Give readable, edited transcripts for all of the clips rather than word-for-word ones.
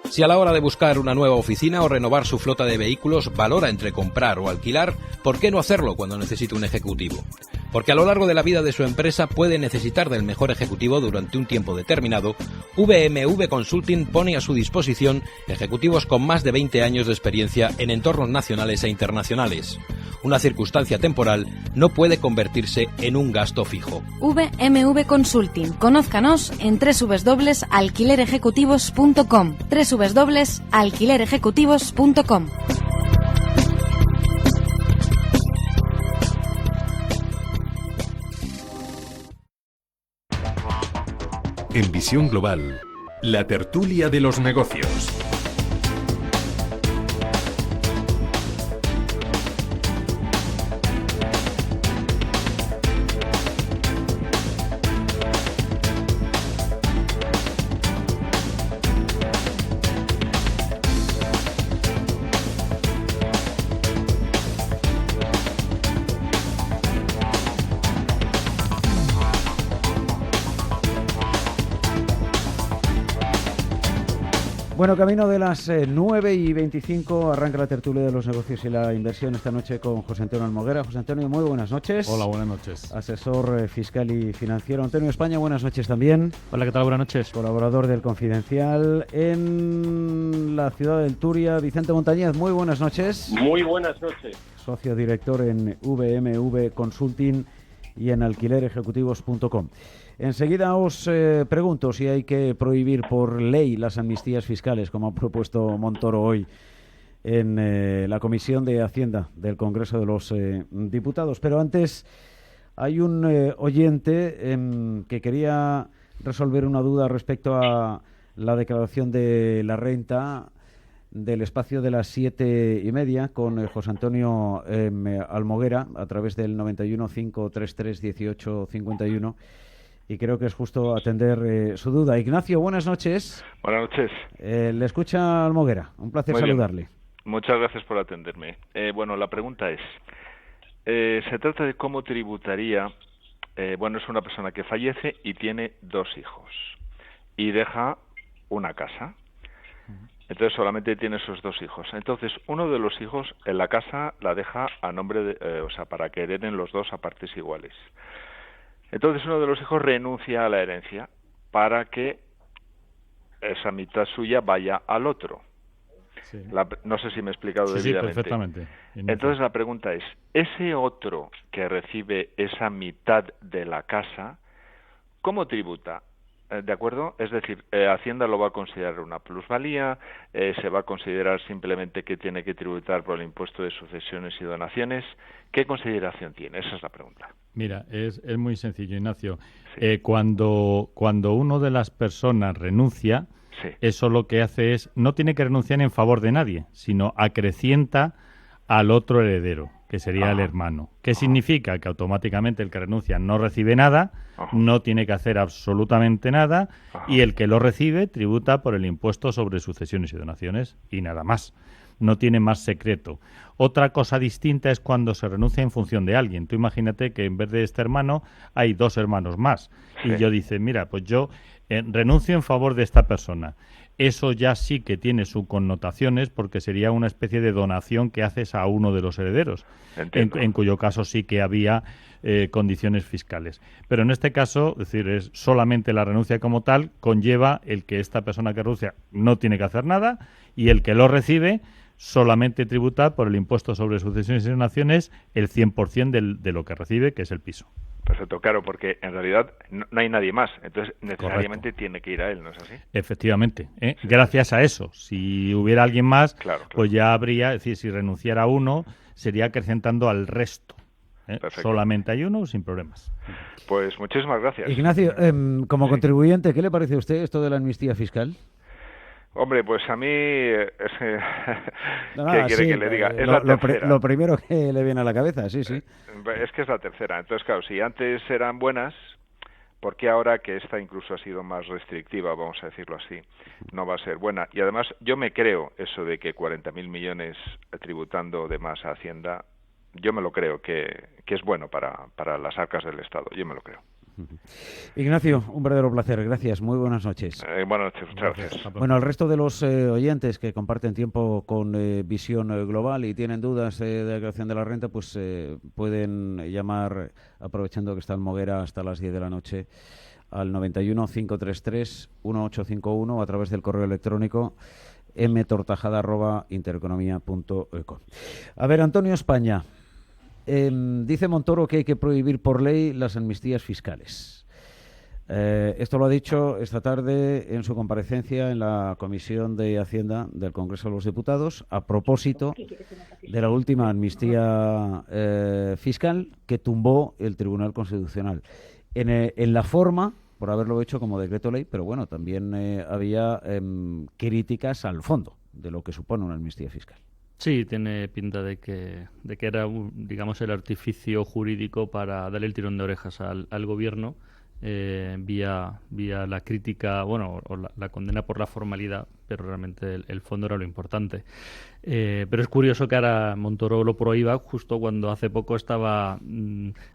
Si a la hora de buscar una nueva oficina o renovar su flota de vehículos valora entre comprar o alquilar, ¿por qué no hacerlo cuando necesita un ejecutivo? Porque a lo largo de la vida de su empresa puede necesitar del mejor ejecutivo durante un tiempo determinado. VMV Consulting pone a su disposición ejecutivos con más de 20 años de experiencia en entornos nacionales e internacionales. Una circunstancia temporal no puede convertirse en un gasto fijo. VMV Consulting. Conózcanos en www.alquilerejecutivos.com. www.alquilerejecutivos.com. En Visión Global, la tertulia de los negocios. Bueno, camino de las 9:25 arranca la tertulia de los negocios y la inversión esta noche con José Antonio Almoguera. José Antonio, muy buenas noches. Hola, buenas noches. Asesor fiscal y financiero. Antonio España, buenas noches también. Hola, ¿qué tal? Buenas noches. Colaborador del Confidencial en la ciudad del Turia. Vicente Montañez, muy buenas noches. Muy buenas noches. Socio director en VMV Consulting y en alquilerejecutivos.com. Enseguida os pregunto si hay que prohibir por ley las amnistías fiscales, como ha propuesto Montoro hoy en la Comisión de Hacienda del Congreso de los Diputados. Pero antes hay un oyente que quería resolver una duda respecto a la declaración de la renta del espacio de las 7:30 con José Antonio Almoguera a través del 91 533 18 51. Y creo que es justo atender su duda. Ignacio, buenas noches. Buenas noches. Le escucha Almoguera. Un placer Muy saludarle. Bien. Muchas gracias por atenderme. Bueno, la pregunta es, se trata de cómo tributaría, es una persona que fallece y tiene 2 hijos y deja una casa. Entonces solamente tiene esos 2 hijos. Entonces uno de los hijos en la casa la deja a nombre de, para que hereden los 2 a partes iguales. Entonces uno de los hijos renuncia a la herencia para que esa mitad suya vaya al otro. Sí. No sé si me he explicado debidamente. Sí, perfectamente. Entonces la pregunta es, ese otro que recibe esa mitad de la casa, ¿cómo tributa? ¿De acuerdo? Es decir, Hacienda lo va a considerar una plusvalía, se va a considerar simplemente que tiene que tributar por el impuesto de sucesiones y donaciones. ¿Qué consideración tiene? Esa es la pregunta. Mira, es muy sencillo, Ignacio. Sí. Cuando uno de las personas renuncia, sí, eso lo que hace es, no tiene que renunciar en favor de nadie, sino acrecienta al otro heredero, que sería el hermano. ¿Qué significa? Que automáticamente el que renuncia no recibe nada, no tiene que hacer absolutamente nada, y el que lo recibe tributa por el impuesto sobre sucesiones y donaciones, y nada más. No tiene más secreto. Otra cosa distinta es cuando se renuncia en función de alguien. Tú imagínate que en vez de este hermano hay 2 hermanos más. Sí. Y yo dice, mira, pues yo renuncio en favor de esta persona. Eso ya sí que tiene sus connotaciones porque sería una especie de donación que haces a uno de los herederos, en cuyo caso sí que había condiciones fiscales. Pero en este caso, es decir, es solamente la renuncia como tal, conlleva el que esta persona que renuncia no tiene que hacer nada y el que lo recibe solamente tributa por el impuesto sobre sucesiones y donaciones el 100% de lo que recibe, que es el piso. Perfecto, claro, porque en realidad no hay nadie más, entonces necesariamente tiene que ir a él, ¿no es así? Efectivamente, sí. Gracias a eso. Si hubiera alguien más, claro. Pues ya habría, es decir, si renunciara uno, sería acrecentando al resto. Solamente hay uno, sin problemas. Pues muchísimas gracias. Ignacio, como contribuyente, ¿qué le parece a usted esto de la amnistía fiscal? Hombre, pues a mí, ¿qué quiere que le diga? Es la tercera. Lo primero que le viene a la cabeza, sí. Es que es la tercera. Entonces, claro, si antes eran buenas, ¿por qué ahora que esta incluso ha sido más restrictiva, vamos a decirlo así, no va a ser buena? Y además, yo me creo eso de que 40.000 millones tributando de más a Hacienda, yo me lo creo que es bueno para las arcas del Estado, yo me lo creo. Ignacio, un verdadero placer. Gracias. Muy buenas noches. Buenas noches. Muchas gracias. Bueno, al resto de los oyentes que comparten tiempo con Visión Global y tienen dudas de la declaración de la renta, pues pueden llamar, aprovechando que está en Moguera hasta las 10 de la noche, al 91 533 1851 o a través del correo electrónico mtortajada@intereconomia.com. A ver, Antonio España. Dice Montoro que hay que prohibir por ley las amnistías fiscales. Esto lo ha dicho esta tarde en su comparecencia en la Comisión de Hacienda del Congreso de los Diputados a propósito de la última amnistía fiscal que tumbó el Tribunal Constitucional. En la forma, por haberlo hecho como decreto ley, pero bueno, también había críticas al fondo de lo que supone una amnistía fiscal. Sí, tiene pinta de que era, digamos, el artificio jurídico para darle el tirón de orejas al gobierno vía la crítica, bueno, o la condena por la formalidad, pero realmente el fondo era lo importante. Pero es curioso que ahora Montoro lo prohíba justo cuando hace poco estaba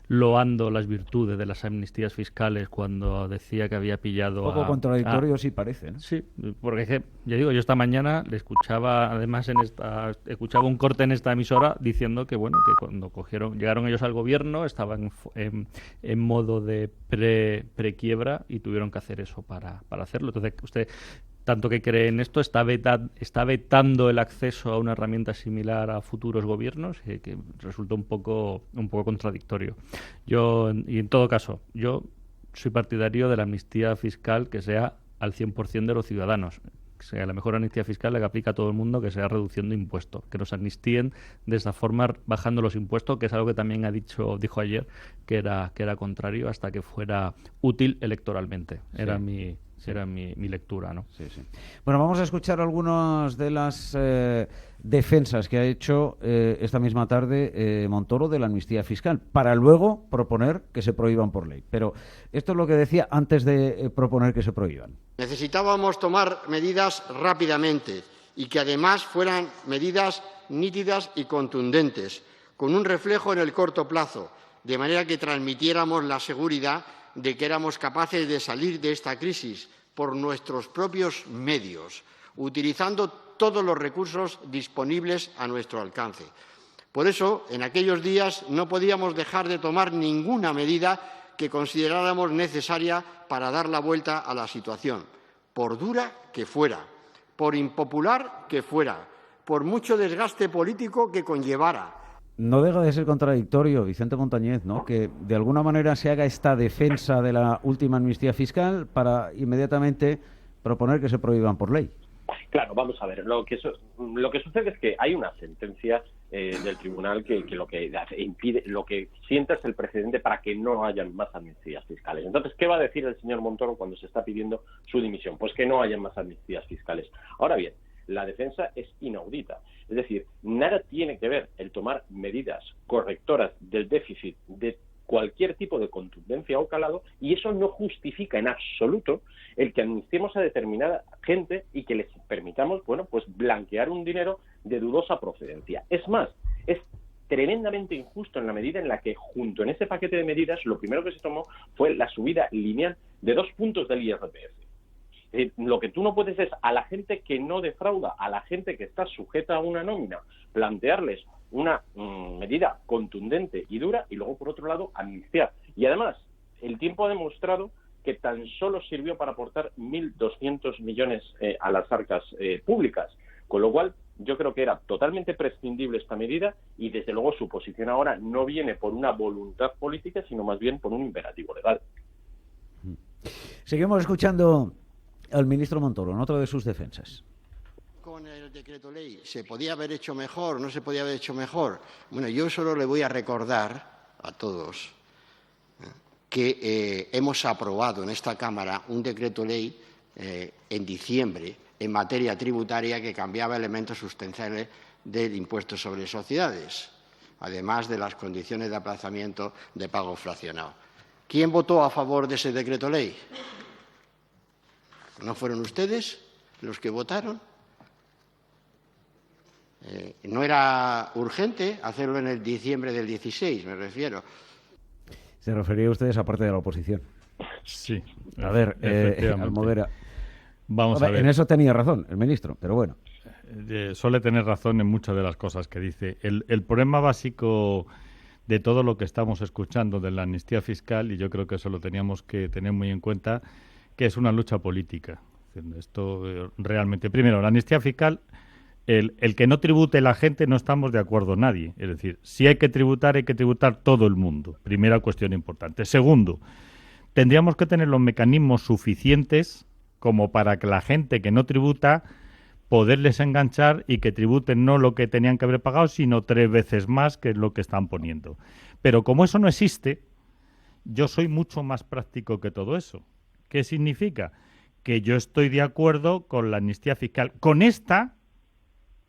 loando las virtudes de las amnistías fiscales, cuando decía que había pillado un poco contradictorio sí parece, ¿no? Sí, porque es que, ya digo, yo esta mañana le escuchaba, además escuchaba un corte en esta emisora diciendo que, bueno, que cuando llegaron ellos al gobierno estaban en modo de prequiebra y tuvieron que hacer eso para hacerlo. Entonces, usted, tanto que cree en esto, está vetando el acceso a una herramienta similar a futuros gobiernos, que resulta un poco contradictorio. Y en todo caso, yo soy partidario de la amnistía fiscal que sea al 100% de los ciudadanos. Que sea la mejor amnistía fiscal la que aplica a todo el mundo, que sea reduciendo impuestos, que nos amnistíen de esta forma bajando los impuestos, que es algo que también dijo ayer que era contrario hasta que fuera útil electoralmente. Sí. Era mi lectura, ¿no? Sí, sí. Bueno, vamos a escuchar algunas de las defensas que ha hecho esta misma tarde Montoro de la amnistía fiscal, para luego proponer que se prohíban por ley. Pero esto es lo que decía antes de proponer que se prohíban. Necesitábamos tomar medidas rápidamente y que además fueran medidas nítidas y contundentes, con un reflejo en el corto plazo, de manera que transmitiéramos la seguridad de que éramos capaces de salir de esta crisis por nuestros propios medios, utilizando todos los recursos disponibles a nuestro alcance. Por eso, en aquellos días no podíamos dejar de tomar ninguna medida que consideráramos necesaria para dar la vuelta a la situación, por dura que fuera, por impopular que fuera, por mucho desgaste político que conllevara. No deja de ser contradictorio, Vicente Montañez, ¿no?, que de alguna manera se haga esta defensa de la última amnistía fiscal para inmediatamente proponer que se prohíban por ley. Claro, vamos a ver. Lo que sucede es que hay una sentencia del tribunal que lo que impide, lo que sienta es el precedente para que no hayan más amnistías fiscales. Entonces, ¿qué va a decir el señor Montoro cuando se está pidiendo su dimisión? Pues que no hayan más amnistías fiscales. Ahora bien, la defensa es inaudita. Es decir, nada tiene que ver el tomar medidas correctoras del déficit de cualquier tipo de contundencia o calado, y eso no justifica en absoluto el que amnistiemos a determinada gente y que les permitamos, bueno, pues blanquear un dinero de dudosa procedencia. Es más, es tremendamente injusto en la medida en la que, junto en ese paquete de medidas, lo primero que se tomó fue la subida lineal de 2 puntos del IRPF. Lo que tú no puedes es a la gente que no defrauda, a la gente que está sujeta a una nómina, plantearles una medida contundente y dura y luego, por otro lado, amnistiar. Y además, el tiempo ha demostrado que tan solo sirvió para aportar 1.200 millones a las arcas públicas, con lo cual yo creo que era totalmente prescindible esta medida y, desde luego, su posición ahora no viene por una voluntad política, sino más bien por un imperativo legal. Seguimos escuchando al ministro Montoro en otra de sus defensas. Con el decreto ley, ¿se podía haber hecho mejor? ¿No se podía haber hecho mejor? Bueno, yo solo le voy a recordar a todos que hemos aprobado en esta Cámara un decreto ley en diciembre en materia tributaria que cambiaba elementos sustanciales del impuesto sobre sociedades, además de las condiciones de aplazamiento de pago fraccionado. ¿Quién votó a favor de ese decreto ley? ¿No fueron ustedes los que votaron? ¿No era urgente hacerlo en el diciembre del 16, me refiero? Se refería a ustedes a parte de la oposición. Sí. A ver, Almoguera. Vamos a ver. En eso tenía razón el ministro, pero bueno. Suele tener razón en muchas de las cosas que dice. El problema básico de todo lo que estamos escuchando de la amnistía fiscal, y yo creo que eso lo teníamos que tener muy en cuenta, que es una lucha política. Esto realmente, primero, la amnistía fiscal, el que no tribute la gente no estamos de acuerdo nadie. Es decir, si hay que tributar todo el mundo. Primera cuestión importante. Segundo, tendríamos que tener los mecanismos suficientes como para que la gente que no tributa poderles enganchar y que tributen no lo que tenían que haber pagado, sino 3 veces más, que es lo que están poniendo. Pero como eso no existe, yo soy mucho más práctico que todo eso. ¿Qué significa? Que yo estoy de acuerdo con la amnistía fiscal, con esta,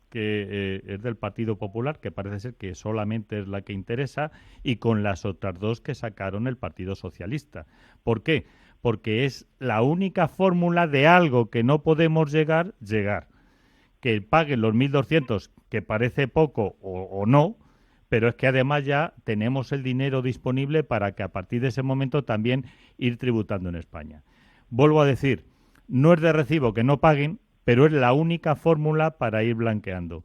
que es del Partido Popular, que parece ser que solamente es la que interesa, y con las otras 2 que sacaron el Partido Socialista. ¿Por qué? Porque es la única fórmula de algo que no podemos llegar. Que paguen los 1.200, que parece poco o no, pero es que además ya tenemos el dinero disponible para que a partir de ese momento también ir tributando en España. Vuelvo a decir, no es de recibo que no paguen, pero es la única fórmula para ir blanqueando.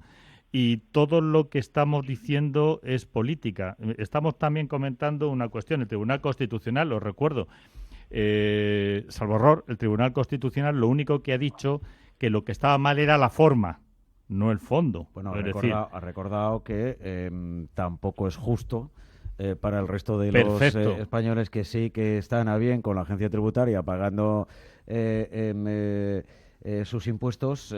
Y todo lo que estamos diciendo es política. Estamos también comentando una cuestión. El Tribunal Constitucional, os recuerdo, salvo error, el Tribunal Constitucional lo único que ha dicho que lo que estaba mal era la forma, no el fondo. Bueno, ha recordado que tampoco es justo para el resto de los españoles que sí que están a bien con la agencia tributaria pagando sus impuestos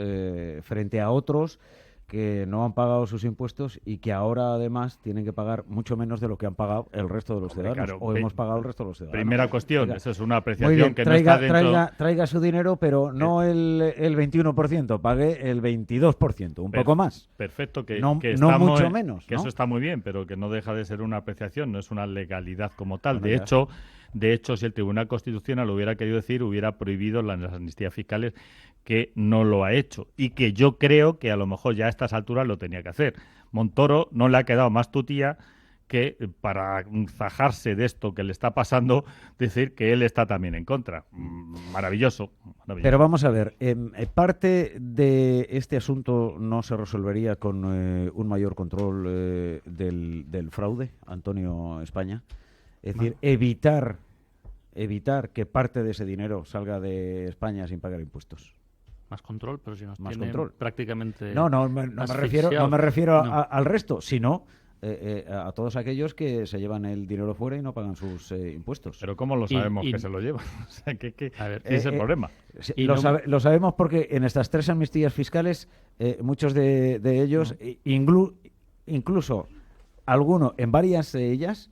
frente a otros que no han pagado sus impuestos y que ahora además tienen que pagar mucho menos de lo que han pagado el resto de los ciudadanos, claro, o hemos pagado el resto de los ciudadanos. Primera cuestión, esa es una apreciación muy bien, que no está dentro... Traiga su dinero, pero no el 21%, pague el 22%, un poco más. Perfecto, que no estamos, mucho menos. Que ¿no? Eso está muy bien, pero que no deja de ser una apreciación, no es una legalidad como tal. Bueno, De hecho, si el Tribunal Constitucional lo hubiera querido decir, hubiera prohibido las amnistías fiscales, que no lo ha hecho y que yo creo que a lo mejor ya a estas alturas lo tenía que hacer. Montoro no le ha quedado más tutía que para zajarse de esto que le está pasando, decir que él está también en contra. Maravilloso. Pero vamos a ver, parte de este asunto no se resolvería con un mayor control del fraude, Antonio España. Es decir, evitar que parte de ese dinero salga de España sin pagar impuestos. Más control, pero si nos más tiene control. Prácticamente no me refiero al resto, sino a todos aquellos que se llevan el dinero fuera y no pagan sus impuestos. Pero ¿cómo lo sabemos que se lo llevan? O sea, a ver, ese es el problema. Lo sabemos porque en estas 3 amnistías fiscales, muchos de ellos, incluso alguno en varias de ellas,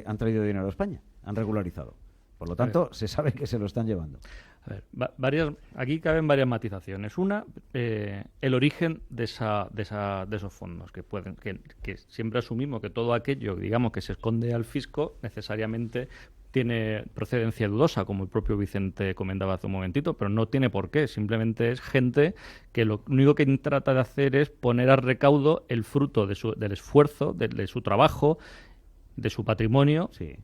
han traído dinero a España, han regularizado. Por lo tanto, se sabe que se lo están llevando. A ver, aquí caben varias matizaciones. Una, el origen de esos fondos, que siempre asumimos que todo aquello, digamos, que se esconde al fisco, necesariamente tiene procedencia dudosa, como el propio Vicente comentaba hace un momentito, pero no tiene por qué. Simplemente es gente que lo único que trata de hacer es poner al recaudo el fruto del esfuerzo, de su trabajo, de su patrimonio. Sí.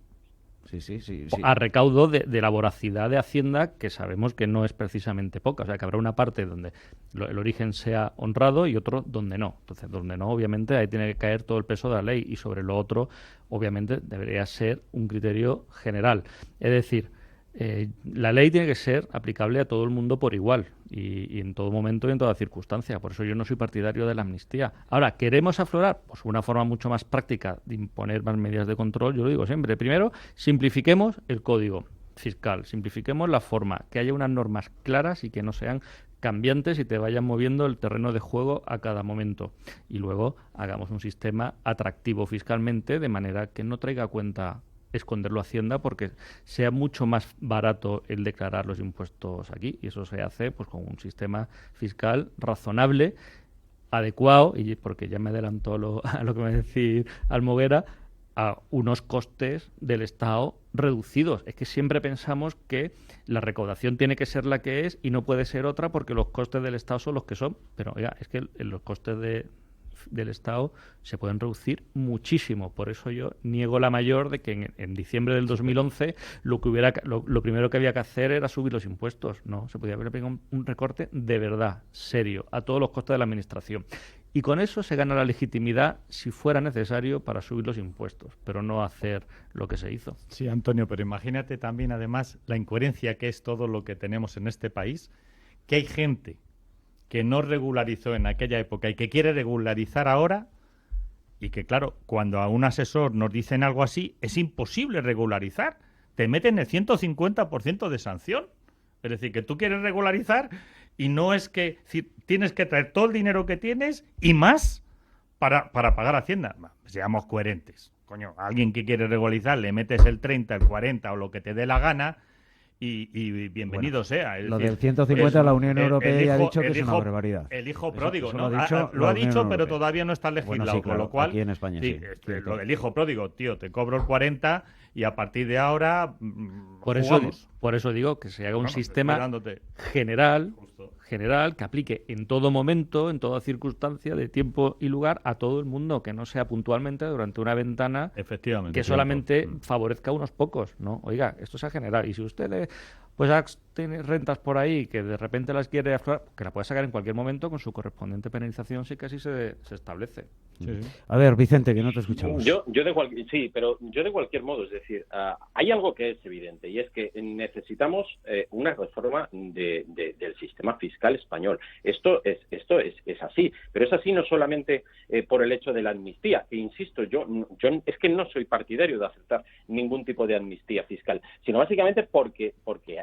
A recaudo de la voracidad de Hacienda, que sabemos que no es precisamente poca. O sea, que habrá una parte donde el origen sea honrado y otro donde no. Entonces, donde no, obviamente, ahí tiene que caer todo el peso de la ley, y sobre lo otro, obviamente, debería ser un criterio general. Es decir, la ley tiene que ser aplicable a todo el mundo por igual y en todo momento y en toda circunstancia. Por eso yo no soy partidario de la amnistía. Ahora, ¿queremos aflorar? Pues una forma mucho más práctica de imponer más medidas de control, yo lo digo siempre. Primero, simplifiquemos el código fiscal, simplifiquemos la forma, que haya unas normas claras y que no sean cambiantes y te vayan moviendo el terreno de juego a cada momento. Y luego hagamos un sistema atractivo fiscalmente, de manera que no traiga a cuenta esconderlo a Hacienda, porque sea mucho más barato el declarar los impuestos aquí, y eso se hace pues con un sistema fiscal razonable, adecuado, y porque ya me adelantó a lo que me va a decir Almoguera, a unos costes del Estado reducidos. Es que siempre pensamos que la recaudación tiene que ser la que es y no puede ser otra porque los costes del Estado son los que son, pero oiga, es que los costes del Estado se pueden reducir muchísimo. Por eso yo niego la mayor de que en diciembre del 2011 lo primero que había que hacer era subir los impuestos. No, se podía haber pegado un recorte de verdad, serio, a todos los costes de la administración. Y con eso se gana la legitimidad, si fuera necesario, para subir los impuestos, pero no hacer lo que se hizo. Sí, Antonio, pero imagínate también, además, la incoherencia que es todo lo que tenemos en este país, que hay gente que no regularizó en aquella época y que quiere regularizar ahora, y que, claro, cuando a un asesor nos dicen algo así, es imposible regularizar. Te meten el 150% de sanción. Es decir, que tú quieres regularizar y no es que tienes que traer todo el dinero que tienes y más para pagar Hacienda. Seamos coherentes. Coño, a alguien que quiere regularizar le metes el 30, el 40 o lo que te dé la gana y bienvenido sea. Lo del 150 la Unión Europea ya ha dicho que es una barbaridad. El hijo pródigo, eso ¿no? Lo ha dicho, pero todavía no está legislado, bueno, sí, claro, con lo cual... aquí en España sí. Lo del hijo pródigo, tío, te cobro el 40 y a partir de ahora Por eso digo que se haga un sistema general que aplique en todo momento, en toda circunstancia de tiempo y lugar a todo el mundo, que no sea puntualmente durante una ventana que solamente favorezca a unos pocos, ¿no? Oiga, esto sea general. Y si usted tiene rentas por ahí que de repente las quiere aflorar, que la puede sacar en cualquier momento con su correspondiente penalización si que así se establece. Sí. A ver, Vicente, que no te escuchamos. Pero yo de cualquier modo, es decir, hay algo que es evidente y es que necesitamos una reforma del sistema fiscal español. Esto es así, pero es así no solamente por el hecho de la amnistía, que insisto, yo es que no soy partidario de aceptar ningún tipo de amnistía fiscal, sino básicamente porque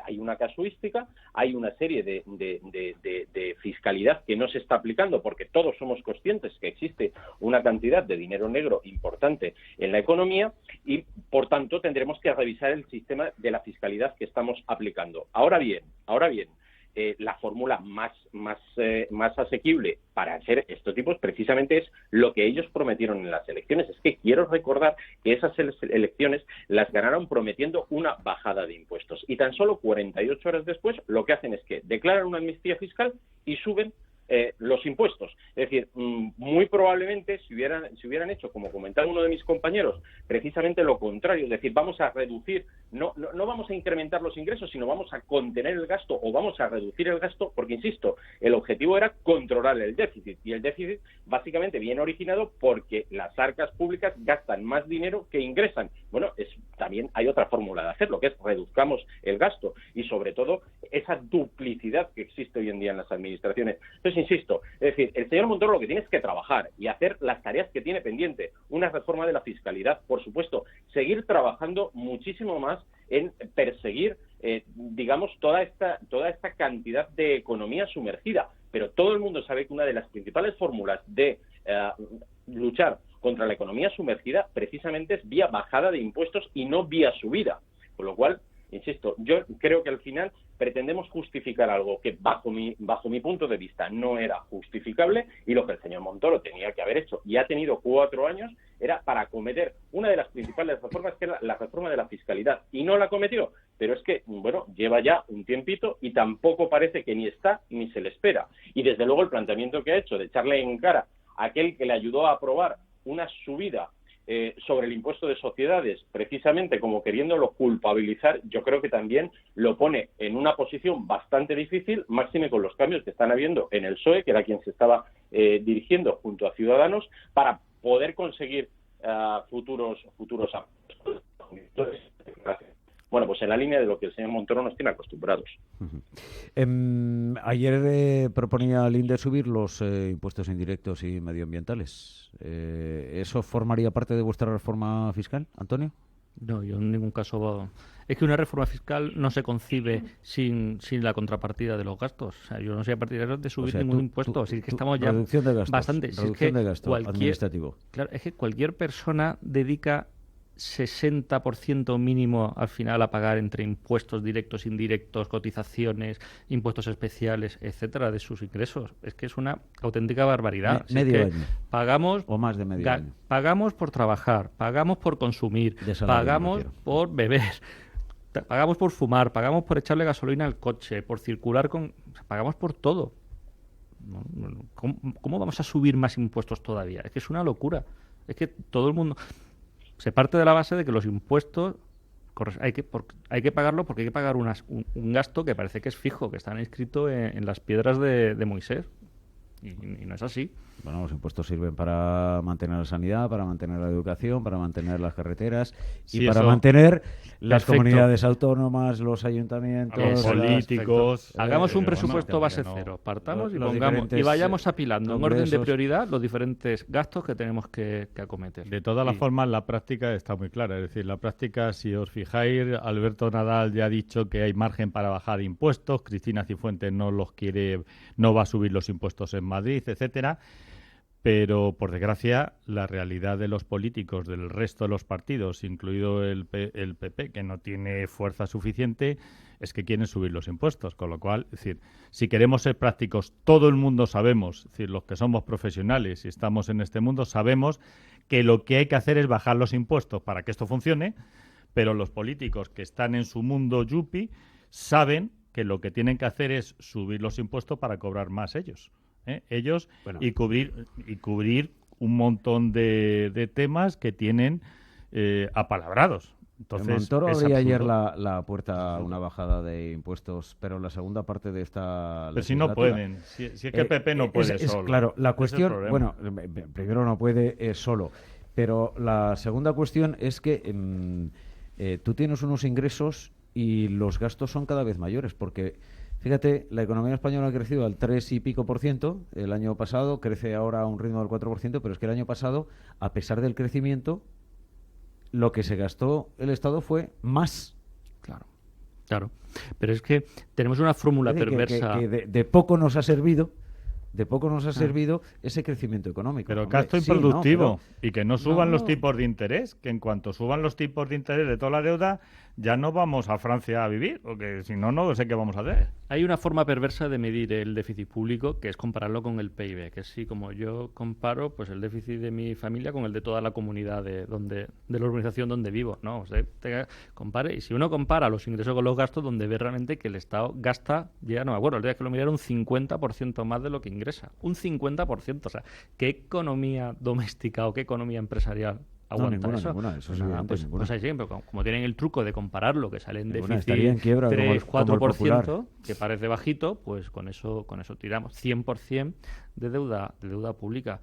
hay una casuística, hay una serie de fiscalidad que no se está aplicando porque todos somos conscientes que existe una cantidad de dinero negro importante en la economía y, por tanto, tendremos que revisar el sistema de la fiscalidad que estamos aplicando. Ahora bien, la fórmula más asequible para hacer estos tipos precisamente es lo que ellos prometieron en las elecciones. Es que quiero recordar que esas elecciones las ganaron prometiendo una bajada de impuestos y tan solo 48 horas después lo que hacen es que declaran una amnistía fiscal y suben los impuestos. Es decir, muy probablemente si hubieran hecho, como comentaba uno de mis compañeros, precisamente lo contrario, es decir, vamos a reducir, no vamos a incrementar los ingresos, sino vamos a contener el gasto o vamos a reducir el gasto, porque, insisto, el objetivo era controlar el déficit, y el déficit básicamente viene originado porque las arcas públicas gastan más dinero que ingresan. Bueno, también hay otra fórmula de hacerlo, que es reduzcamos el gasto y, sobre todo, esa duplicidad que existe hoy en día en las administraciones. Entonces, insisto, es decir, el señor Montoro lo que tiene es que trabajar y hacer las tareas que tiene pendiente. Una reforma de la fiscalidad, por supuesto, seguir trabajando muchísimo más en perseguir, digamos, toda esta cantidad de economía sumergida. Pero todo el mundo sabe que una de las principales fórmulas de luchar contra la economía sumergida precisamente es vía bajada de impuestos y no vía subida. Con lo cual, insisto, yo creo que al final pretendemos justificar algo que bajo mi punto de vista no era justificable, y lo que el señor Montoro tenía que haber hecho, y ha tenido 4 años, era para acometer una de las principales reformas, que era la reforma de la fiscalidad, y no la cometió. Pero es que, bueno, lleva ya un tiempito y tampoco parece que ni está ni se le espera. Y desde luego el planteamiento que ha hecho de echarle en cara a aquel que le ayudó a aprobar una subida sobre el impuesto de sociedades, precisamente como queriéndolo culpabilizar, yo creo que también lo pone en una posición bastante difícil, máxime con los cambios que están habiendo en el PSOE, que era quien se estaba dirigiendo junto a Ciudadanos, para poder conseguir futuros bueno, pues en la línea de lo que el señor Montoro nos tiene acostumbrados. Ayer proponía Linde subir los impuestos indirectos y medioambientales. ¿Eso formaría parte de vuestra reforma fiscal, Antonio? No, yo en ningún caso. Es que una reforma fiscal no se concibe sin la contrapartida de los gastos. O sea, yo no soy partidario de subir ningún impuesto. Así que estamos ya reducción de gastos, bastante. Reducción de gasto administrativo. Claro, es que cualquier persona dedica 60% mínimo al final a pagar entre impuestos directos, indirectos, cotizaciones, impuestos especiales, etcétera, de sus ingresos. Es que es una auténtica barbaridad. Medio año. Pagamos o más de medio año. Pagamos por trabajar, pagamos por consumir, pagamos por beber, pagamos por fumar, pagamos por echarle gasolina al coche, por circular pagamos por todo. ¿Cómo vamos a subir más impuestos todavía? Es que es una locura. Es que todo el mundo... Se parte de la base de que los impuestos hay que pagarlo porque hay que pagar un gasto que parece que es fijo, que está inscrito en las piedras de Moisés. Y no es así. Bueno, los impuestos sirven para mantener la sanidad, para mantener la educación, para mantener las carreteras y para mantener las comunidades autónomas, los ayuntamientos, los políticos. Hagamos un presupuesto base cero, partamos y pongamos y vayamos apilando en orden de prioridad los diferentes gastos que tenemos que acometer. De todas las formas, la práctica está muy clara. Es decir, la práctica, si os fijáis, Alberto Nadal ya ha dicho que hay margen para bajar impuestos, Cristina Cifuentes no va a subir los impuestos en Madrid, etcétera. Pero, por desgracia, la realidad de los políticos del resto de los partidos, incluido el PP, que no tiene fuerza suficiente, es que quieren subir los impuestos. Con lo cual, es decir, si queremos ser prácticos, todo el mundo sabemos, es decir, los que somos profesionales y estamos en este mundo, sabemos que lo que hay que hacer es bajar los impuestos para que esto funcione, pero los políticos que están en su mundo yuppie saben que lo que tienen que hacer es subir los impuestos para cobrar más ellos. Ellos y cubrir un montón de temas que tienen apalabrados. Entonces, Montoro abría ayer la puerta a una bajada de impuestos, pero la segunda parte de esta pero si no pueden, si es que el PP no puede solo. Claro, la cuestión, bueno, primero no puede solo, pero la segunda cuestión es que tú tienes unos ingresos y los gastos son cada vez mayores, porque fíjate, la economía española ha crecido al 3 y pico por ciento el año pasado, crece ahora a un ritmo del 4%, pero es que el año pasado, a pesar del crecimiento, lo que se gastó el Estado fue más. Claro. Pero es que tenemos una fórmula perversa. Que de poco nos ha servido. Ese crecimiento económico. Pero gasto improductivo y que no suban los tipos de interés, que en cuanto suban los tipos de interés de toda la deuda, ya no vamos a Francia a vivir, porque si no, no sé qué vamos a hacer. Hay una forma perversa de medir el déficit público, que es compararlo con el PIB, que es si como yo comparo pues el déficit de mi familia con el de toda la comunidad de la urbanización donde vivo, ¿no? O sea, compare, y si uno compara los ingresos con los gastos, donde ve realmente que el Estado gasta, ya no me acuerdo, el día que lo miraron, un 50% más de lo que ingresa. Un 50%, o sea, ¿qué economía doméstica o qué economía empresarial aguanta ninguna, eso es evidente, ninguna. Pues ahí sí, pero como tienen el truco de compararlo, que sale en déficit en quiebra, 3-4%, que parece bajito, pues con eso tiramos 100% de deuda pública.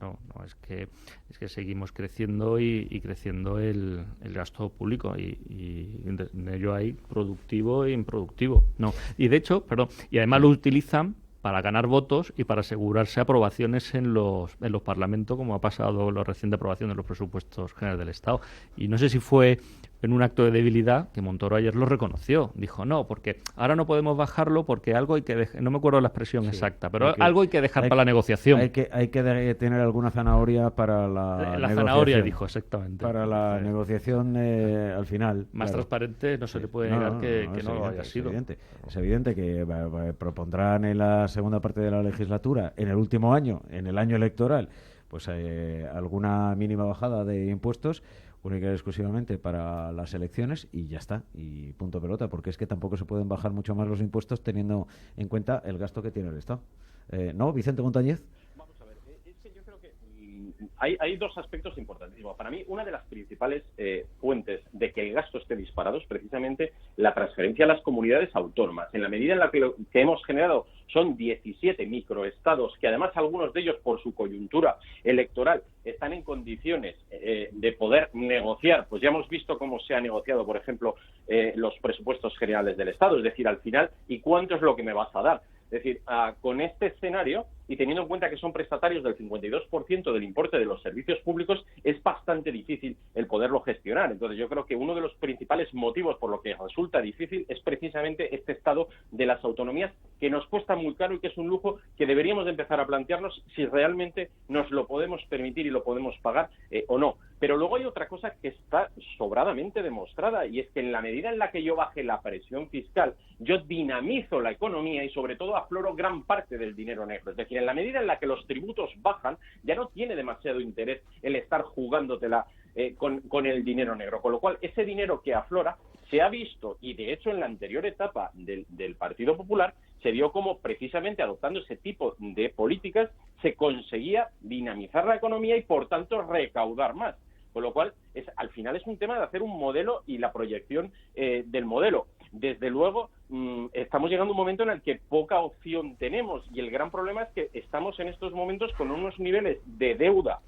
No, es que seguimos creciendo y creciendo el gasto público y en ello hay productivo e improductivo. No, y de hecho, y además lo utilizan para ganar votos y para asegurarse aprobaciones en los parlamentos, como ha pasado la reciente aprobación de los presupuestos generales del Estado. Y no sé si fue en un acto de debilidad que Montoro ayer lo reconoció. Dijo, no, porque ahora no podemos bajarlo porque algo hay que dejar, no me acuerdo la expresión exacta, pero algo hay que dejar para la negociación. Hay que tener alguna zanahoria para la negociación. Zanahoria, dijo, exactamente. Para la negociación al final. Más transparente no se le puede negar que no lo haya sido. Es evidente que propondrán en la segunda parte de la legislatura, en el último año, en el año electoral, pues alguna mínima bajada de impuestos, única y exclusivamente para las elecciones, y ya está, y punto pelota, porque es que tampoco se pueden bajar mucho más los impuestos teniendo en cuenta el gasto que tiene el Estado. ¿No, Vicente Montañez? Vamos a ver, es que yo creo que hay dos aspectos importantísimos. Para mí, una de las principales fuentes de que el gasto esté disparado es precisamente la transferencia a las comunidades autónomas. En la medida en la que hemos generado son 17 microestados, que además algunos de ellos, por su coyuntura electoral, están en condiciones de poder negociar. Pues ya hemos visto cómo se ha negociado, por ejemplo, los presupuestos generales del Estado, es decir, al final, ¿y cuánto es lo que me vas a dar? Es decir, con este escenario, y teniendo en cuenta que son prestatarios del 52% del importe de los servicios públicos, es bastante difícil el poderlo gestionar. Entonces, yo creo que uno de los principales motivos por lo que resulta difícil es precisamente este estado de las autonomías, que nos cuesta muy caro y que es un lujo que deberíamos de empezar a plantearnos si realmente nos lo podemos permitir y lo podemos pagar o no. Pero luego hay otra cosa que está sobradamente demostrada, y es que en la medida en la que yo baje la presión fiscal, yo dinamizo la economía y sobre todo afloro gran parte del dinero negro. Es decir, en la medida en la que los tributos bajan, ya no tiene demasiado interés el estar jugándotela con el dinero negro. Con lo cual, ese dinero que aflora se ha visto, y de hecho en la anterior etapa del Partido Popular, se vio como precisamente adoptando ese tipo de políticas se conseguía dinamizar la economía y, por tanto, recaudar más. Con lo cual, al final es un tema de hacer un modelo y la proyección del modelo. Desde luego, estamos llegando a un momento en el que poca opción tenemos, y el gran problema es que estamos en estos momentos con unos niveles de deuda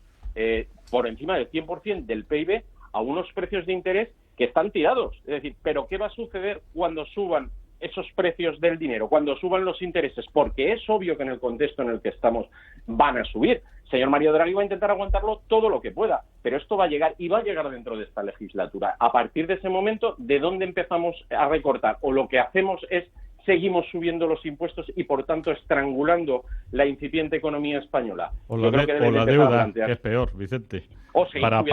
por encima del 100% del PIB a unos precios de interés que están tirados. Es decir, ¿pero qué va a suceder cuando suban esos precios del dinero, cuando suban los intereses? Porque es obvio que en el contexto en el que estamos van a subir. Señor Mario Draghi va a intentar aguantarlo todo lo que pueda, pero esto va a llegar, y va a llegar dentro de esta legislatura. A partir de ese momento, ¿de dónde empezamos a recortar? O lo que hacemos es seguimos subiendo los impuestos y, por tanto, estrangulando la incipiente economía española. O la deuda, que es peor, Vicente. Para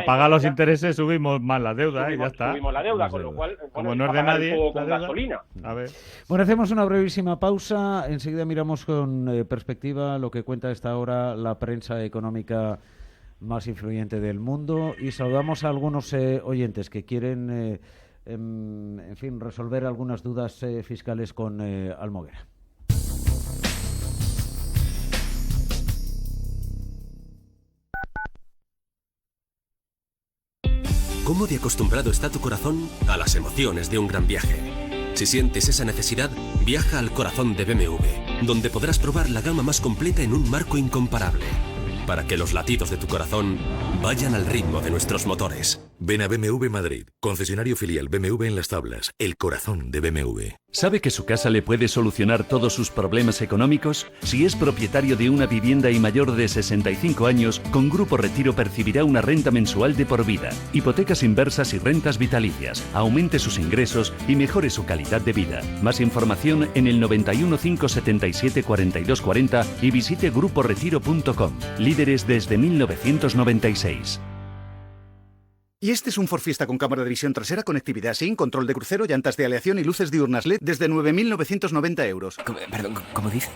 pagar los intereses subimos más la deuda y ya está. Subimos la deuda, con lo cual, como no es de nadie, con gasolina. A ver. Bueno, hacemos una brevísima pausa. Enseguida miramos con perspectiva lo que cuenta a esta hora la prensa económica más influyente del mundo, y saludamos a algunos oyentes que quieren en fin, resolver algunas dudas fiscales con Almoguera. ¿Cómo de acostumbrado está tu corazón a las emociones de un gran viaje? Si sientes esa necesidad, viaja al corazón de BMW, donde podrás probar la gama más completa en un marco incomparable, para que los latidos de tu corazón vayan al ritmo de nuestros motores. Ven a BMW Madrid, concesionario filial BMW en Las Tablas, el corazón de BMW. ¿Sabe que su casa le puede solucionar todos sus problemas económicos? Si es propietario de una vivienda y mayor de 65 años, con Grupo Retiro percibirá una renta mensual de por vida, hipotecas inversas y rentas vitalicias. Aumente sus ingresos y mejore su calidad de vida. Más información en el 91 577 42 40 y visite gruporetiro.com. Líderes desde 1996. Y este es un Ford Fiesta con cámara de visión trasera, conectividad SIM, control de crucero, llantas de aleación y luces diurnas LED desde 9.990 euros. Perdón, ¿cómo dice?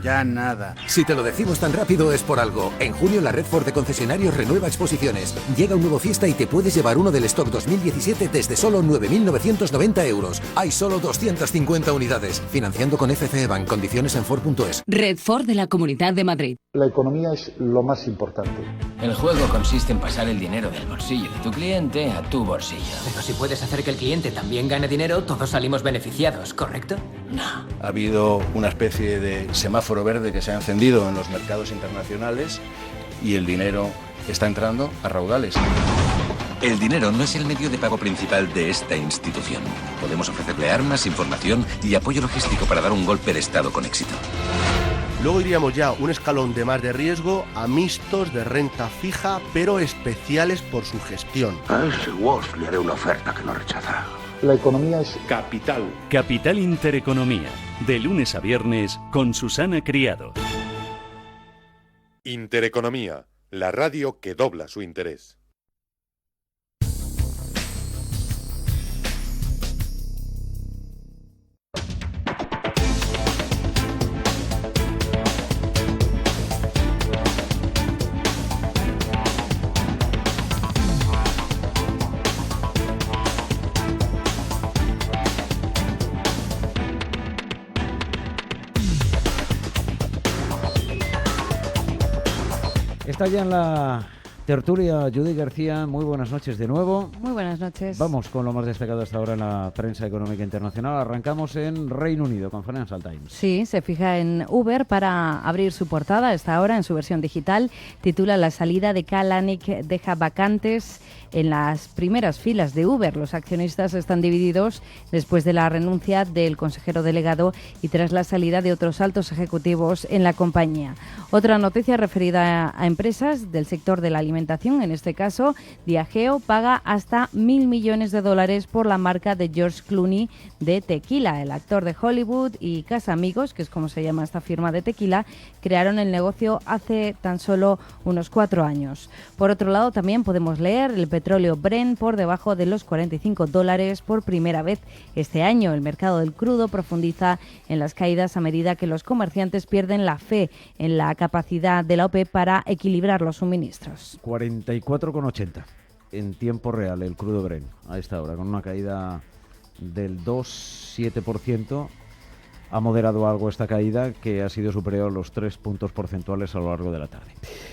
Ya nada. Si te lo decimos tan rápido es por algo. En junio la red Ford de concesionarios renueva exposiciones. Llega un nuevo Fiesta y te puedes llevar uno del stock 2017 desde solo 9.990 euros. Hay solo 250 unidades. Financiando con FCE Bank. Condiciones en Ford.es. Red Ford de la Comunidad de Madrid. La economía es lo más importante. El juego consiste en pasar el dinero del bolsillo de tu cliente a tu bolsillo. Pero si puedes hacer que el cliente también gane dinero, todos salimos beneficiados, ¿correcto? No. Ha habido una especie de semáforo verde que se ha encendido en los mercados internacionales y el dinero está entrando a raudales. El dinero no es el medio de pago principal de esta institución. Podemos ofrecerle armas, información y apoyo logístico para dar un golpe de Estado con éxito. Luego iríamos ya un escalón de más de riesgo a mixtos de renta fija, pero especiales por su gestión. A ese Wolf le haré una oferta que no rechaza. La economía es Capital. Capital Intereconomía. De lunes a viernes con Susana Criado. Intereconomía, la radio que dobla su interés. Está ya en la tertulia Judy García. Muy buenas noches de nuevo. Muy buenas noches. Vamos con lo más destacado hasta ahora en la prensa económica internacional. Arrancamos en Reino Unido con Financial Times. Sí, se fija en Uber para abrir su portada. Hasta ahora, en su versión digital, titula La salida de Kalanick deja vacantes en las primeras filas de Uber. Los accionistas están divididos después de la renuncia del consejero delegado y tras la salida de otros altos ejecutivos en la compañía. Otra noticia referida a empresas del sector de la alimentación, en este caso, Diageo paga hasta $1.000 millones por la marca de George Clooney de tequila. El actor de Hollywood y Casamigos, que es como se llama esta firma de tequila, crearon el negocio hace tan solo unos 4 años. Por otro lado, también podemos leer el petróleo Brent por debajo de los $45 por primera vez este año. El mercado del crudo profundiza en las caídas a medida que los comerciantes pierden la fe en la capacidad de la OPEP para equilibrar los suministros. 44,80 en tiempo real el crudo Brent a esta hora, con una caída del 2,7%. Ha moderado algo esta caída, que ha sido superior a los 3 puntos porcentuales a lo largo de la tarde.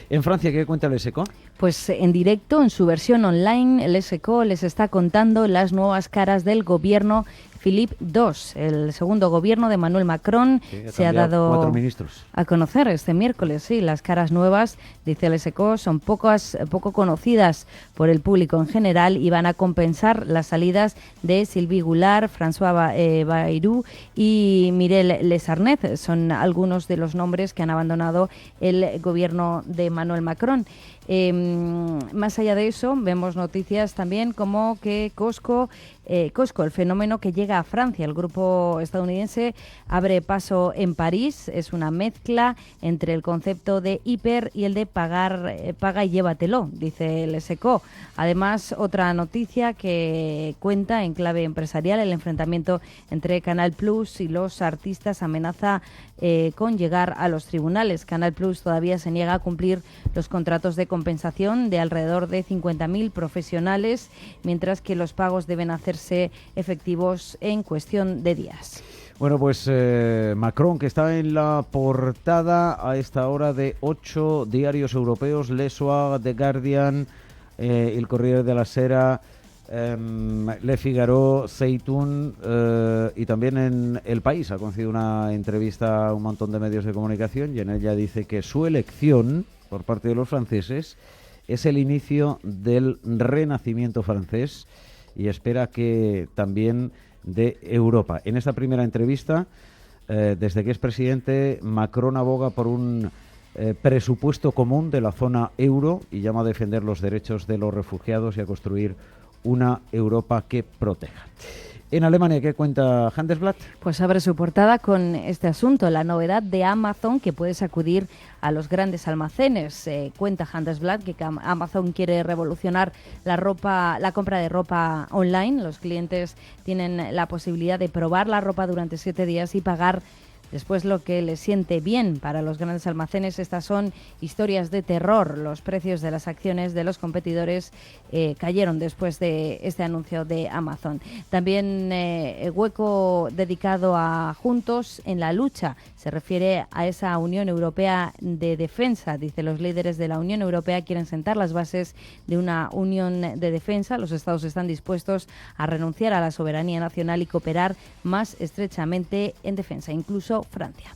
En Francia, ¿qué cuenta el SECO? Pues en directo, en su versión online, el SECO les está contando las nuevas caras del gobierno Philippe II. El segundo gobierno de Emmanuel Macron se ha dado 4 ministros a conocer este miércoles. Sí, las caras nuevas, dice el SECO, son poco conocidas por el público en general y van a compensar las salidas de Sylvie Goulard, François Bayrou y Mireille Lesarnez. Son algunos de los nombres que han abandonado el gobierno de Emmanuel Macron. Más allá de eso, vemos noticias también como que Costco, el fenómeno que llega a Francia. El grupo estadounidense abre paso en París. Es una mezcla entre el concepto de hiper y el de paga y llévatelo, dice el SECO. Además, otra noticia que cuenta en clave empresarial: el enfrentamiento entre Canal Plus y los artistas amenaza con llegar a los tribunales. Canal Plus todavía se niega a cumplir los contratos de compensación de alrededor de 50.000 profesionales, mientras que los pagos deben hacerse efectivos en cuestión de días. Bueno, pues Macron, que está en la portada a esta hora de 8 diarios europeos: Le Soir, The Guardian, El Corriere della Sera, Le Figaro, Zeitun, y también en El País ha concedido una entrevista a un montón de medios de comunicación y en ella dice que su elección por parte de los franceses es el inicio del renacimiento francés y espera que también de Europa. En esta primera entrevista, desde que es presidente, Macron aboga por un presupuesto común de la zona euro y llama a defender los derechos de los refugiados y a construir una Europa que proteja. En Alemania, ¿qué cuenta Handelsblatt? Pues abre su portada con este asunto, la novedad de Amazon, que puedes acudir a los grandes almacenes. Cuenta Handelsblatt que Amazon quiere revolucionar la compra de ropa online. Los clientes tienen la posibilidad de probar la ropa durante 7 días y pagar después lo que les siente bien. Para los grandes almacenes estas son historias de terror. Los precios de las acciones de los competidores cayeron después de este anuncio de Amazon. También hueco dedicado a Juntos en la lucha. Se refiere a esa Unión Europea de defensa. Dice, los líderes de la Unión Europea quieren sentar las bases de una unión de defensa. Los estados están dispuestos a renunciar a la soberanía nacional y cooperar más estrechamente en defensa, incluso Francia.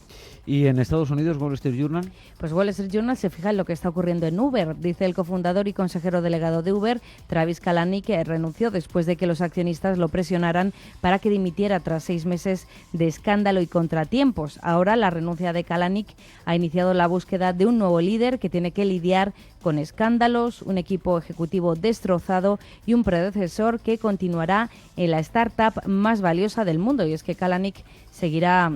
¿Y en Estados Unidos, Wall Street Journal? Pues Wall Street Journal se fija en lo que está ocurriendo en Uber. Dice el cofundador y consejero delegado de Uber, Travis Kalanick, que renunció después de que los accionistas lo presionaran para que dimitiera tras 6 meses de escándalo y contratiempos. Ahora la renuncia de Kalanick ha iniciado la búsqueda de un nuevo líder que tiene que lidiar con escándalos, un equipo ejecutivo destrozado y un predecesor que continuará en la startup más valiosa del mundo. Y es que Kalanick seguirá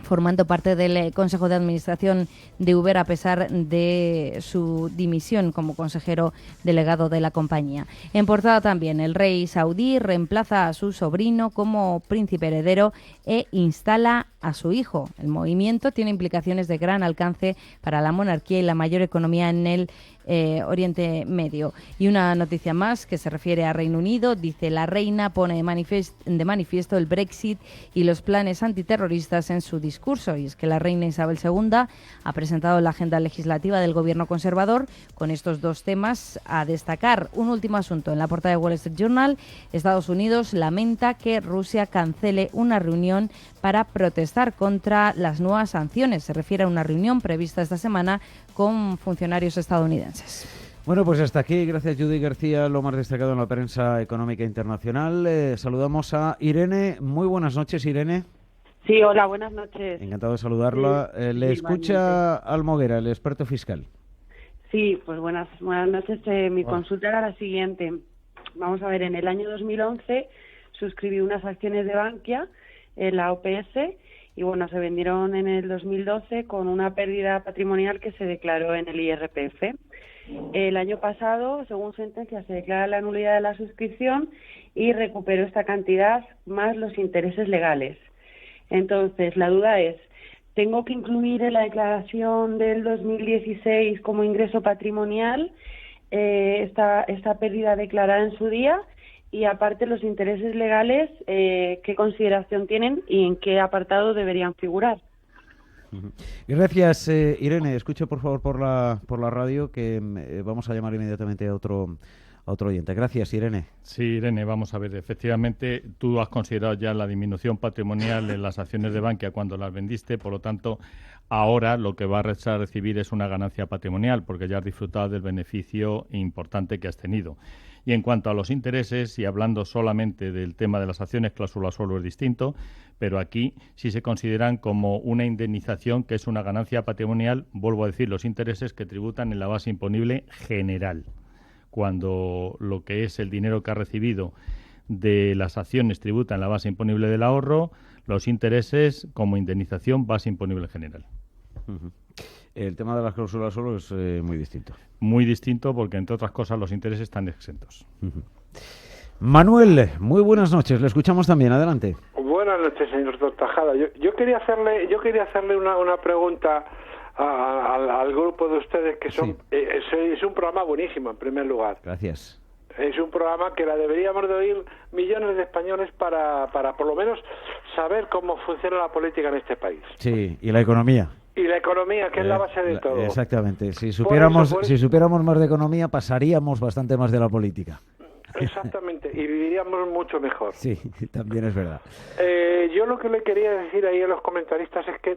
formando parte del Consejo de Administración de Uber a pesar de su dimisión como consejero delegado de la compañía. En portada también, el rey saudí reemplaza a su sobrino como príncipe heredero e instala a su hijo. El movimiento tiene implicaciones de gran alcance para la monarquía y la mayor economía en el Oriente Medio. Y una noticia más que se refiere a Reino Unido. Dice, la reina pone de manifiesto el Brexit y los planes antiterroristas en su discurso. Y es que la reina Isabel II ha presentado la agenda legislativa del gobierno conservador con estos 2 temas a destacar. Un último asunto. En la portada de Wall Street Journal, Estados Unidos lamenta que Rusia cancele una reunión para protestar contra las nuevas sanciones. Se refiere a una reunión prevista esta semana con funcionarios estadounidenses. Bueno, pues hasta aquí. Gracias, Judy García, lo más destacado en la prensa económica internacional. Saludamos a Irene. Muy buenas noches, Irene. Sí, hola, buenas noches. Encantado de saludarla. Le escucha Almoguera, el experto fiscal. Sí, pues buenas noches. Mi consulta era la siguiente. Vamos a ver, en el año 2011 suscribí unas acciones de Bankia en la OPS y bueno, se vendieron en el 2012 con una pérdida patrimonial que se declaró en el IRPF. El año pasado, según sentencia, se declara la nulidad de la suscripción y recuperó esta cantidad más los intereses legales. Entonces, la duda es, ¿tengo que incluir en la declaración del 2016 como ingreso patrimonial esta pérdida declarada en su día? Y aparte, los intereses legales, ¿qué consideración tienen y en qué apartado deberían figurar? Gracias, Irene. Escuche, por favor, por la radio, que vamos a llamar inmediatamente a otro oyente. Gracias, Irene. Sí, Irene, vamos a ver. Efectivamente, tú has considerado ya la disminución patrimonial en las acciones de Bankia cuando las vendiste, por lo tanto, ahora lo que vas a recibir es una ganancia patrimonial, porque ya has disfrutado del beneficio importante que has tenido. Y en cuanto a los intereses, y hablando solamente del tema de las acciones, cláusula suelo es distinto, pero aquí sí se consideran como una indemnización, que es una ganancia patrimonial, vuelvo a decir, los intereses que tributan en la base imponible general. Cuando lo que es el dinero que ha recibido de las acciones tributa en la base imponible del ahorro, los intereses como indemnización base imponible general. El tema de las cláusulas suelo es muy distinto. Muy distinto porque, entre otras cosas, los intereses están exentos. Manuel, muy buenas noches. Le escuchamos también. Adelante. Buenas noches, señor Tajada. Yo quería hacerle una pregunta al grupo de ustedes, que son es un programa buenísimo, en primer lugar. Gracias. Es un programa que la deberíamos de oír millones de españoles para por lo menos saber cómo funciona la política en este país. Sí, y la economía. Y la economía, que es la base de todo. Exactamente. Si supiéramos más de economía, pasaríamos bastante más de la política. Exactamente, y viviríamos mucho mejor. Sí, también es verdad. Yo lo que le quería decir ahí a los comentaristas es que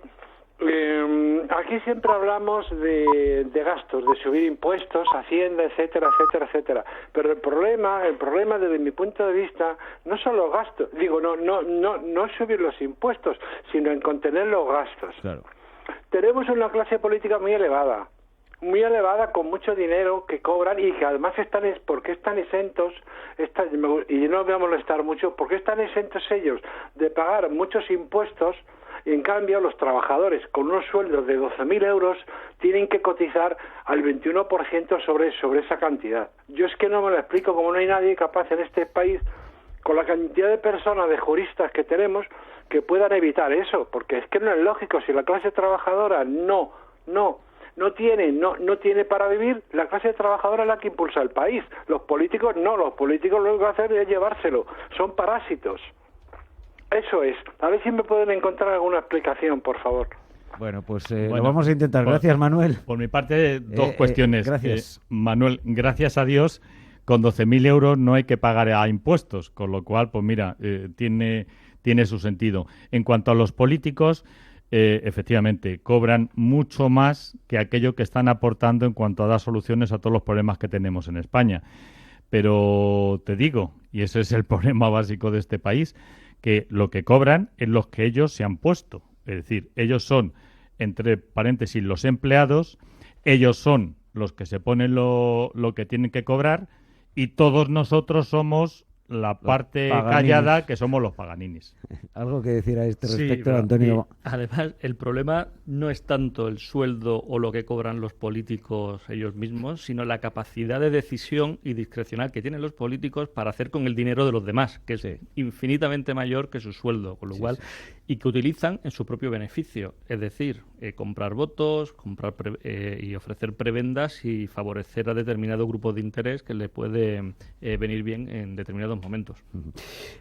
aquí siempre hablamos de gastos, de subir impuestos, Hacienda, etcétera, etcétera, etcétera. Pero el problema desde mi punto de vista no son los gastos, no subir los impuestos, sino en contener los gastos. Claro. Tenemos una clase política muy elevada, con mucho dinero que cobran y que además porque están exentos, y no me voy a molestar mucho, porque están exentos ellos de pagar muchos impuestos. Y en cambio los trabajadores con unos sueldos de 12.000 euros tienen que cotizar al 21% sobre esa cantidad. Yo es que no me lo explico, como no hay nadie capaz en este país, con la cantidad de personas, de juristas que tenemos, que puedan evitar eso, porque es que no es lógico. Si la clase trabajadora no tiene para vivir, la clase trabajadora es la que impulsa el país. Los políticos no, los políticos lo que hacen es llevárselo, son parásitos. Eso es. A ver si me pueden encontrar alguna explicación, por favor. Bueno, pues lo vamos a intentar. Gracias, Manuel. Por mi parte, dos cuestiones. Gracias. Manuel, gracias a Dios, con 12.000 euros no hay que pagar a impuestos, con lo cual, pues mira, tiene su sentido. En cuanto a los políticos, efectivamente, cobran mucho más que aquello que están aportando en cuanto a dar soluciones a todos los problemas que tenemos en España. Pero te digo, y ese es el problema básico de este país, que lo que cobran es lo que ellos se han puesto. Es decir, ellos son, entre paréntesis, los empleados, ellos son los que se ponen lo que tienen que cobrar, y todos nosotros somos la parte callada, que somos los paganinis. ¿Algo que decir a este respecto, Antonio? Además, el problema no es tanto el sueldo o lo que cobran los políticos ellos mismos, sino la capacidad de decisión y discrecional que tienen los políticos para hacer con el dinero de los demás, que es infinitamente mayor que su sueldo, con lo cual y que utilizan en su propio beneficio, es decir, comprar votos, y ofrecer prebendas y favorecer a determinado grupo de interés que le puede venir bien en determinados momentos.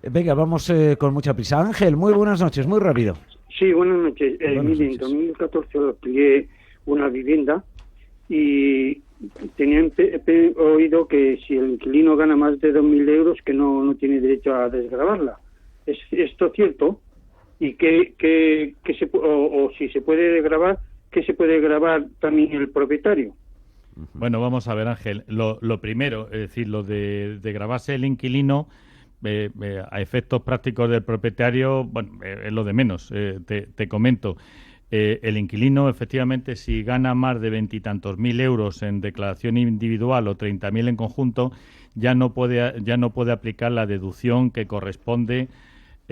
Venga, vamos con mucha prisa. Ángel, muy buenas noches, muy rápido. Sí, buenas noches. Mire, en 2014 alquilé una vivienda y tenía oído que si el inquilino gana más de 2.000 euros que no tiene derecho a desgravarla. ¿Es esto cierto? ¿Y si se puede desgravar, qué se puede gravar también el propietario? Bueno, vamos a ver, Ángel. Lo primero, es decir, lo de gravarse el inquilino a efectos prácticos del propietario, bueno, es lo de menos. Te comento. El inquilino, efectivamente, si gana más de 20 y tantos mil euros en declaración individual o 30.000 en conjunto, ya no puede aplicar la deducción que corresponde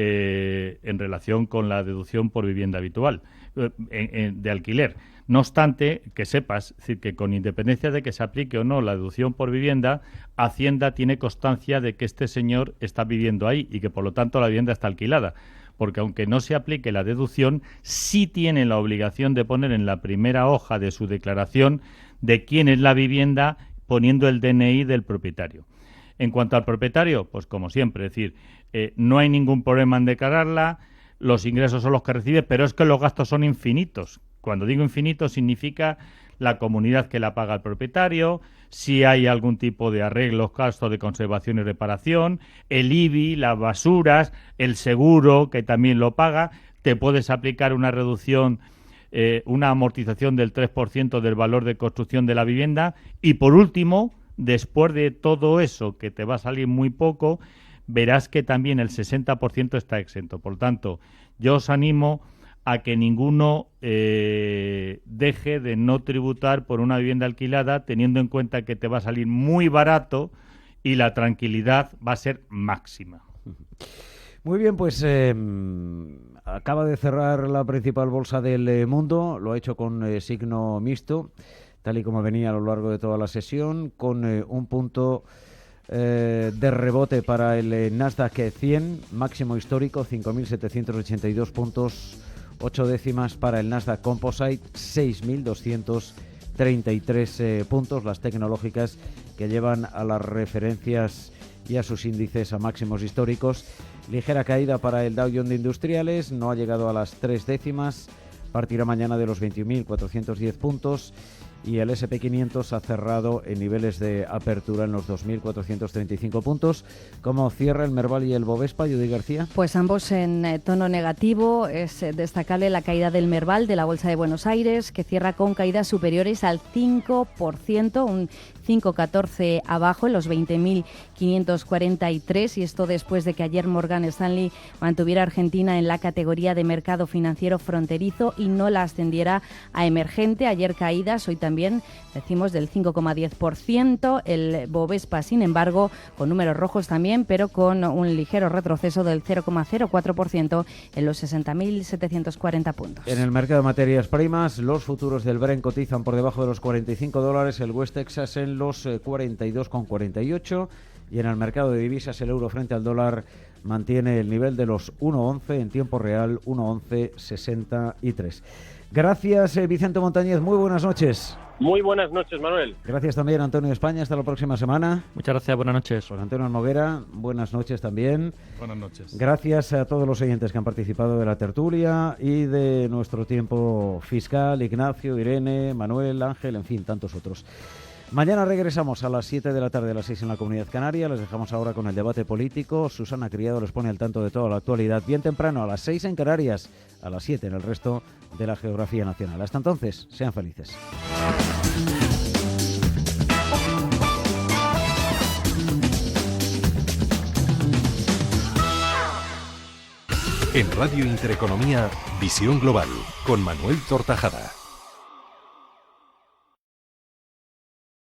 en relación con la deducción por vivienda habitual de alquiler. No obstante, que sepas, es decir, que con independencia de que se aplique o no la deducción por vivienda, Hacienda tiene constancia de que este señor está viviendo ahí y que por lo tanto la vivienda está alquilada, porque aunque no se aplique la deducción, sí tiene la obligación de poner en la primera hoja de su declaración de quién es la vivienda, poniendo el DNI del propietario. En cuanto al propietario, pues como siempre, es decir, no hay ningún problema en declararla, los ingresos son los que recibe, pero es que los gastos son infinitos. Cuando digo infinito significa la comunidad que la paga el propietario, si hay algún tipo de arreglos, gastos de conservación y reparación, el IBI, las basuras, el seguro que también lo paga, te puedes aplicar una reducción, una amortización del 3% del valor de construcción de la vivienda y por último, después de todo eso, que te va a salir muy poco, verás que también el 60% está exento. Por tanto, yo os animo a que ninguno deje de no tributar por una vivienda alquilada, teniendo en cuenta que te va a salir muy barato y la tranquilidad va a ser máxima. Muy bien, pues acaba de cerrar la principal bolsa del mundo, lo ha hecho con signo mixto, tal y como venía a lo largo de toda la sesión, con un punto de rebote para el Nasdaq 100, máximo histórico, 5.782 puntos, 8 décimas para el Nasdaq Composite, 6.233 puntos, las tecnológicas que llevan a las referencias y a sus índices a máximos históricos. Ligera caída para el Dow Jones de Industriales, no ha llegado a las 3 décimas, partirá mañana de los 21.410 puntos y el S&P 500 ha cerrado en niveles de apertura en los 2.435 puntos. ¿Cómo cierra el Merval y el Bovespa, Judy García? Pues ambos en tono negativo. Es destacable la caída del Merval de la Bolsa de Buenos Aires, que cierra con caídas superiores al 5%, un 5,14 abajo en los 20.543, y esto después de que ayer Morgan Stanley mantuviera a Argentina en la categoría de mercado financiero fronterizo y no la ascendiera a emergente. Ayer caídas, hoy también decimos del 5,10%, el Bovespa sin embargo con números rojos también, pero con un ligero retroceso del 0,04% en los 60.740 puntos. En el mercado de materias primas, los futuros del Brent cotizan por debajo de los $45, el West Texas en los 42,48 y en el mercado de divisas el euro frente al dólar mantiene el nivel de los 1,11, en tiempo real 1,1163. Gracias, Vicente Montañez, muy buenas noches. Muy buenas noches, Manuel. Gracias también, Antonio España, hasta la próxima semana. Muchas gracias, buenas noches. Pues Antonio Noguera, buenas noches también. Buenas noches. Gracias a todos los oyentes que han participado de la tertulia y de nuestro tiempo fiscal, Ignacio, Irene, Manuel, Ángel, en fin, tantos otros. Mañana regresamos a las 7 de la tarde, a las 6 en la Comunidad Canaria. Les dejamos ahora con el debate político. Susana Criado les pone al tanto de toda la actualidad bien temprano, a las 6 en Canarias, a las 7 en el resto de la geografía nacional. Hasta entonces, sean felices. En Radio Intereconomía, Visión Global, con Manuel Tortajada.